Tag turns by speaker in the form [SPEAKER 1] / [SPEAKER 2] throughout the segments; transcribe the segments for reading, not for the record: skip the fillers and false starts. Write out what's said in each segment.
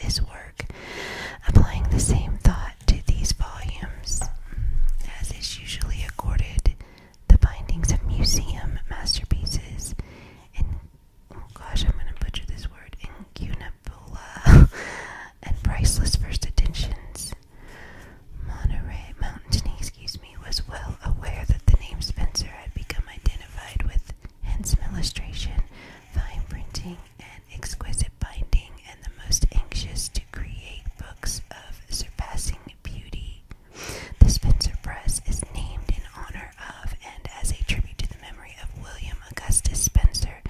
[SPEAKER 1] his work, applying the same thought to these volumes as is usually accorded the bindings of museum masterpieces in, oh gosh, I'm going to butcher this word, incunabula and priceless first editions. Mountainy, was well aware that the name Spencer had become identified with handsome illustration, fine printing, and exquisite binding, and the most anxious to create books of surpassing beauty. The Spencer Press is named in honor of and as a tribute to the memory of William Augustus Spencer,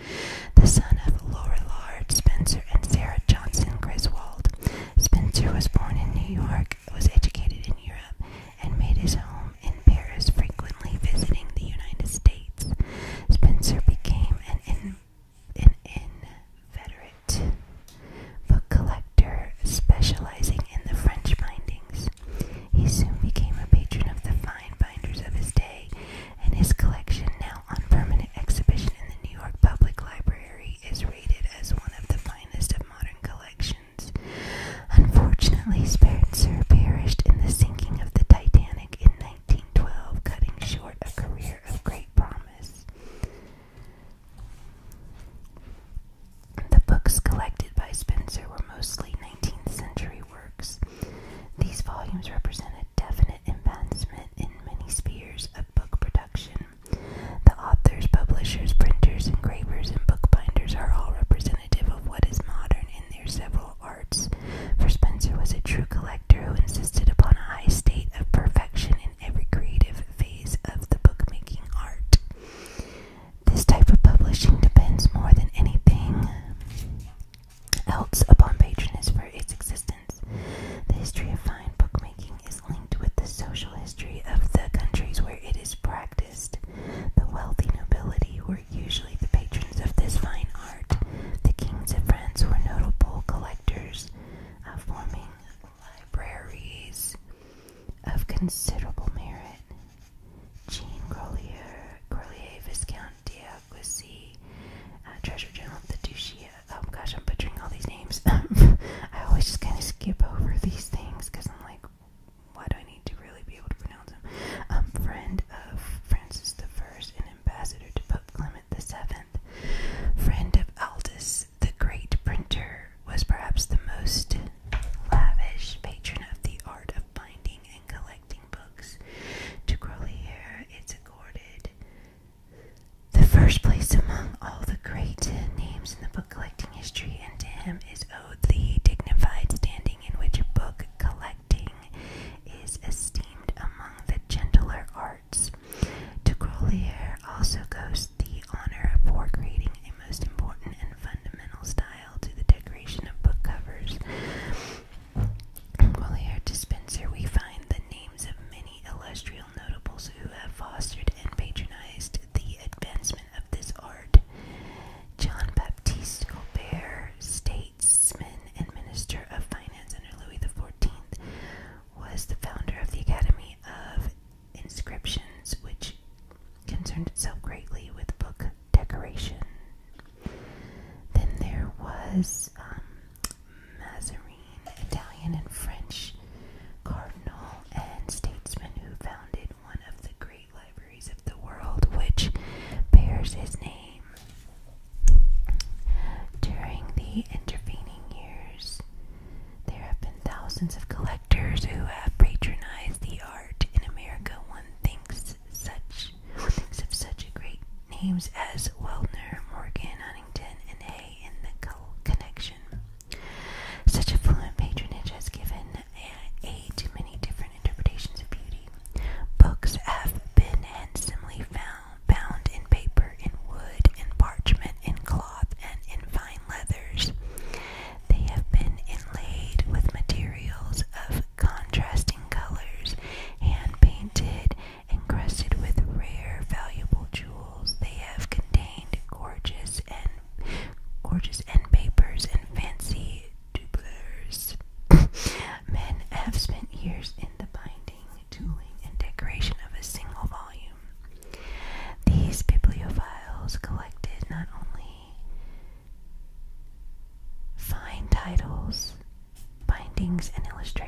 [SPEAKER 1] the son of Lorillard Spencer and Sarah Johnson Griswold. Spencer was born in New York, was educated in Europe, and made his home in Paris, frequently visiting the United States. Spencer became an inveterate book collector, specializing in the French bindings. He soon became a patron of the fine binders of his day, and his collection, now on permanent exhibition in the New York Public Library, is rated as one of the finest of modern collections. Unfortunately, Spencer perished in the sinking of the Titanic in 1912, cutting short a career of great promise. The books collected by Spencer were mostly 19th century works. These volumes represent a definite advancement in many spheres of book production. The authors, publishers, printers, engravers, and bookbinders are all representative of what is modern in their several arts, for Spencer was a true collector who insisted upon a high state of perfection in every creative phase of the bookmaking art. This type of publishing depends more than anything else upon patronage for its existence. The history of fine bookmaking is linked with the social history of the countries where it is practiced. The wealthy nobility were usually the patrons of this fine art. The kings of France were notable collectors, forming libraries of considerable merit. Jean Grolier, Viscount d'Aguisy, Treasure Journal of the Duchy. Oh gosh, I'm butchering all these names. I always just kind of skip over these things because I'm like, why do I need to really be able to pronounce them? Friend of Francis I and ambassador to Pope Clement VII. Friend of Aldus, the great printer, was perhaps the most lavish patron of the art of binding and collecting books. To Grolier, it's accorded the first place among all the great names in the book collecting history, and to him is owed the dignified standing in which book collecting is esteemed among the gentler arts. To Grolier also goes the honor for creating a most important and fundamental style to the decoration of book covers. From Grolier to Spencer, we find the names of many illustrious notables who have fostered and patronized the advancement of this art. John Baptiste Colbert, statesman and minister of finance under Louis XIV, was the founder of the Academy of Inscriptions, which concerned itself greatly with book decoration. Then there was Mazarin, Italian and French cardinal and statesman, who founded one of the great libraries of the world, which bears his name. During the intervening years, there have been thousands of collectors who have patronized the art. In America, one thinks of such great names as Wellner, Morgan, Huntington, and Hay in the connection. Such affluent patronage has given aid to many different interpretations of beauty. Books have been handsomely bound in paper, in wood, in parchment, in cloth, and in fine leathers. They have been inlaid with materials of contrasting colors, hand painted, encrusted with rare, valuable jewels. They have contained paintings and illustrations